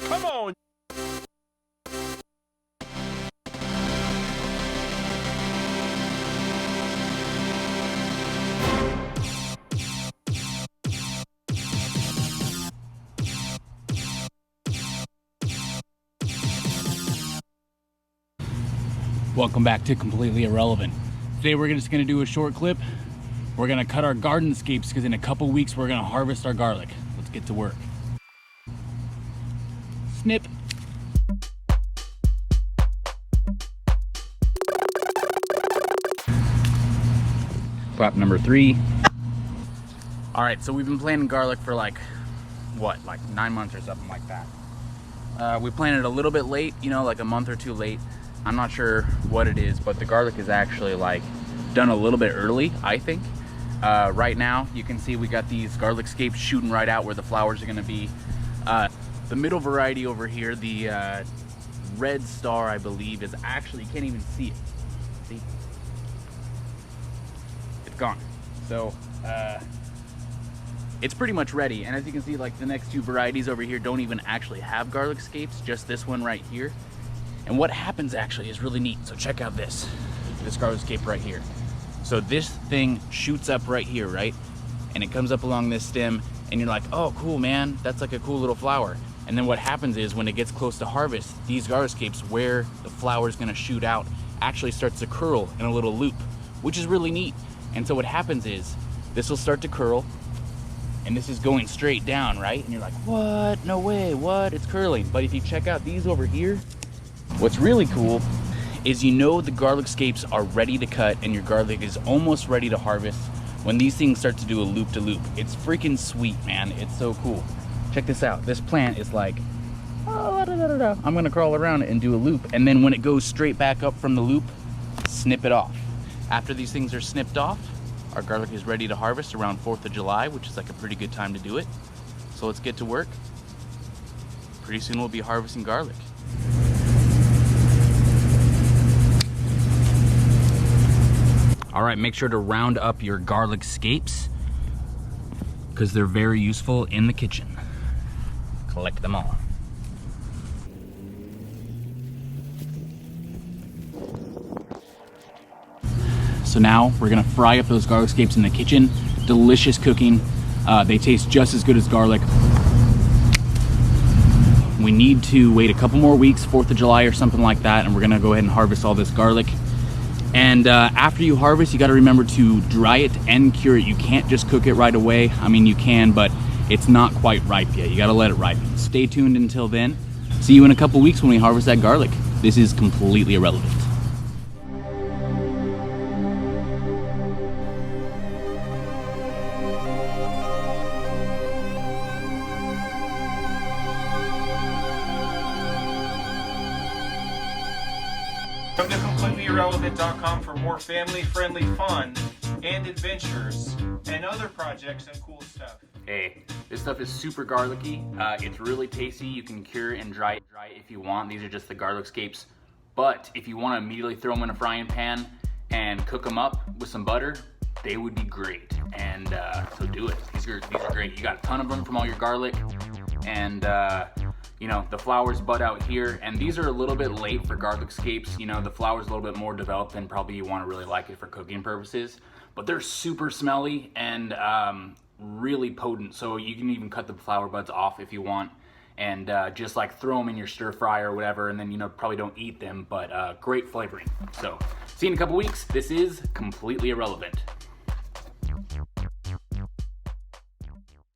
Come on. Welcome back to Completely Irrelevant. Today we're just gonna do a short clip. We're gonna cut our garden scapes because in a couple weeks we're gonna harvest our garlic. Let's get to work. Snip. Crop number 3. All right, so we've been planting garlic for like 9 months or something like that. We planted a little bit late, you know, like a month or two late. I'm not sure what it is, but the garlic is actually like done a little bit early, I think. Right now, you can see we got these garlic scapes shooting right out where the flowers are gonna be. The middle variety over here, the red star, I believe, is actually, you can't even see it. See? It's gone. So, it's pretty much ready. And as you can see, like the next two varieties over here don't even actually have garlic scapes, just this one right here. And what happens actually is really neat. So check out this garlic scape right here. So this thing shoots up right here, right? And it comes up along this stem and you're like, oh, cool, man. That's like a cool little flower. And then what happens is when it gets close to harvest, these garlic scapes where the flower is gonna shoot out actually starts to curl in a little loop, which is really neat. And so what happens is this will start to curl and this is going straight down, right? And you're like, what? No way, what? It's curling. But if you check out these over here, what's really cool is you know the garlic scapes are ready to cut and your garlic is almost ready to harvest when these things start to do a loop-to-loop. It's freaking sweet, man. It's so cool. Check this out. This plant is like, oh, I'm gonna crawl around it and do a loop. And then when it goes straight back up from the loop, snip it off. After these things are snipped off, our garlic is ready to harvest around 4th of July, which is like a pretty good time to do it. So let's get to work. Pretty soon we'll be harvesting garlic. All right, make sure to round up your garlic scapes because they're very useful in the kitchen. Collect them all. So now we're gonna fry up those garlic scapes in the kitchen. Delicious cooking. They taste just as good as garlic. We need to wait a couple more weeks, 4th of July or something like that, and we're gonna go ahead and harvest all this garlic. And after you harvest, you gotta remember to dry it and cure it. You can't just cook it right away. I mean, you can, but it's not quite ripe yet. You gotta let it ripen. Stay tuned until then. See you in a couple weeks when we harvest that garlic. This is Completely Irrelevant. Come to CompletelyIrrelevant.com for more family-friendly fun and adventures and other projects and cool stuff. Hey, this stuff is super garlicky. It's really tasty. You can cure and dry it if you want. These are just the garlic scapes. But if you want to immediately throw them in a frying pan and cook them up with some butter, they would be great. And so do it. These are great. You got a ton of them from all your garlic. And you know, the flowers bud out here, and these are a little bit late for garlic scapes. You know, the flower's a little bit more developed than probably you want to really like it for cooking purposes, but they're super smelly and really potent. So you can even cut the flower buds off if you want and just like throw them in your stir fry or whatever, and then, you know, probably don't eat them, but great flavoring. So see you in a couple weeks. This is Completely Irrelevant.